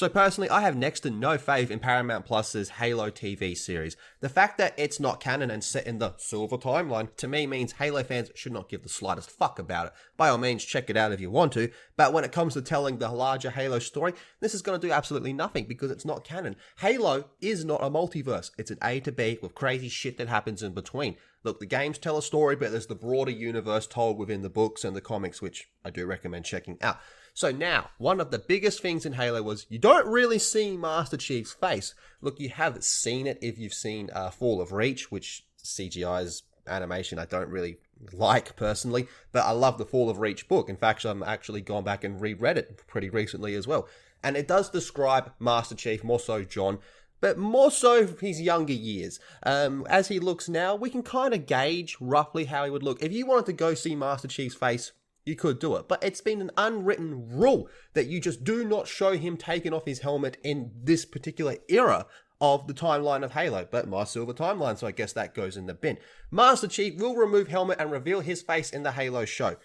So personally, I have next to no faith in Paramount Plus's Halo TV series. The fact that it's not canon and set in the Silver Timeline, to me means Halo fans should not give the slightest fuck about it. By all means, check it out if you want to, but when it comes to telling the larger Halo story, this is going to do absolutely nothing because it's not canon. Halo is not a multiverse. It's an A to B with crazy shit that happens in between. Look, the games tell a story, but there's the broader universe told within the books and the comics, which I do recommend checking out. So now, one of the biggest things in Halo was you don't really see Master Chief's face. Look, you have seen it if you've seen Fall of Reach, which CGI's animation I don't really like personally, but I love the Fall of Reach book. In fact, I'm actually gone back and reread it pretty recently as well. And it does describe Master Chief, more so John, but more so his younger years. As he looks now, we can kind of gauge roughly how he would look. If you wanted to go see Master Chief's face, you could do it. But it's been an unwritten rule that you just do not show him taking off his helmet in this particular era of the timeline of Halo. But my Silver Timeline, so I guess that goes in the bin. Master Chief will remove helmet and reveal his face in the Halo show.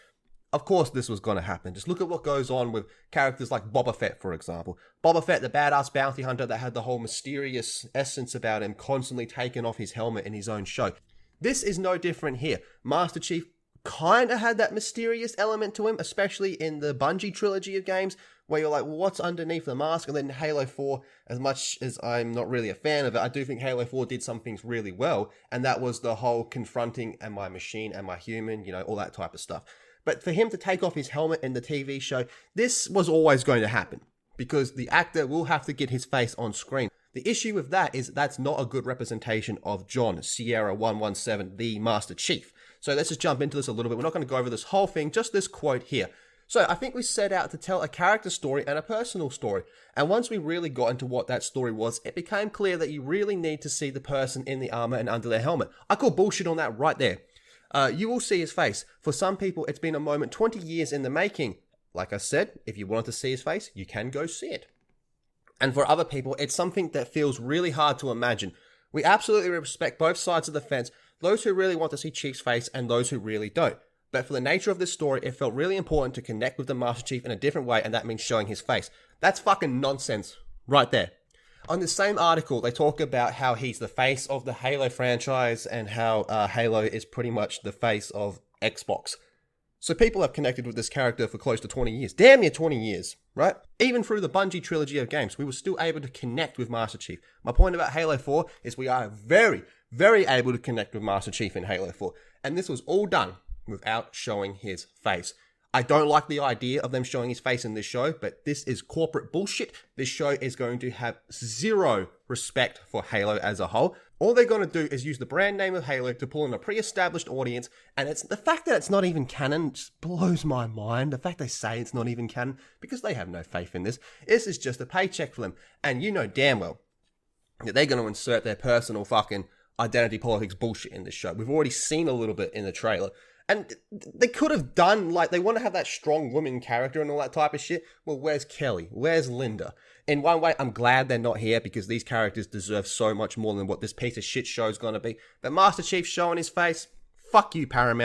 Of course this was going to happen. Just look at what goes on with characters like Boba Fett, for example. Boba Fett, the badass bounty hunter that had the whole mysterious essence about him, constantly taking off his helmet in his own show. This is no different here. Master Chief kind of had that mysterious element to him, especially in the Bungie trilogy of games, where you're like, well, what's underneath the mask? And then Halo 4, as much as I'm not really a fan of it, I do think Halo 4 did some things really well, and that was the whole confronting, am I machine, am I human, you know, all that type of stuff. But for him to take off his helmet in the TV show, this was always going to happen, because the actor will have to get his face on screen. The issue with that is that's not a good representation of John Sierra 117, the Master Chief. So let's just jump into this a little bit. We're not going to go over this whole thing, just this quote here. So I think we set out to tell a character story and a personal story. And once we really got into what that story was, it became clear that you really need to see the person in the armor and under their helmet. I call bullshit on that right there. You will see his face. For some people, it's been a moment 20 years in the making. Like I said, if you wanted to see his face, you can go see it. And for other people, it's something that feels really hard to imagine. We absolutely respect both sides of the fence, those who really want to see Chief's face and those who really don't. But for the nature of this story, it felt really important to connect with the Master Chief in a different way, and that means showing his face. That's fucking nonsense right there. On the same article, they talk about how he's the face of the Halo franchise and how Halo is pretty much the face of Xbox. So people have connected with this character for close to 20 years. Damn near 20 years, right? Even through the Bungie trilogy of games, we were still able to connect with Master Chief. My point about Halo 4 is we are very, very able to connect with Master Chief in Halo 4. And this was all done without showing his face. I don't like the idea of them showing his face in this show, but this is corporate bullshit. This show is going to have zero respect for Halo as a whole. All they're going to do is use the brand name of Halo to pull in a pre-established audience, and it's the fact that it's not even canon just blows my mind. The fact they say it's not even canon, because they have no faith in this. This is just a paycheck for them, and you know damn well that they're going to insert their personal fucking identity politics bullshit in this show. We've already seen a little bit in the trailer. And they could have done, like, they want to have that strong woman character and all that type of shit. Well, where's Kelly? Where's Linda? In one way, I'm glad they're not here because these characters deserve so much more than what this piece of shit show is going to be. But Master Chief showing his face, fuck you, Paramount.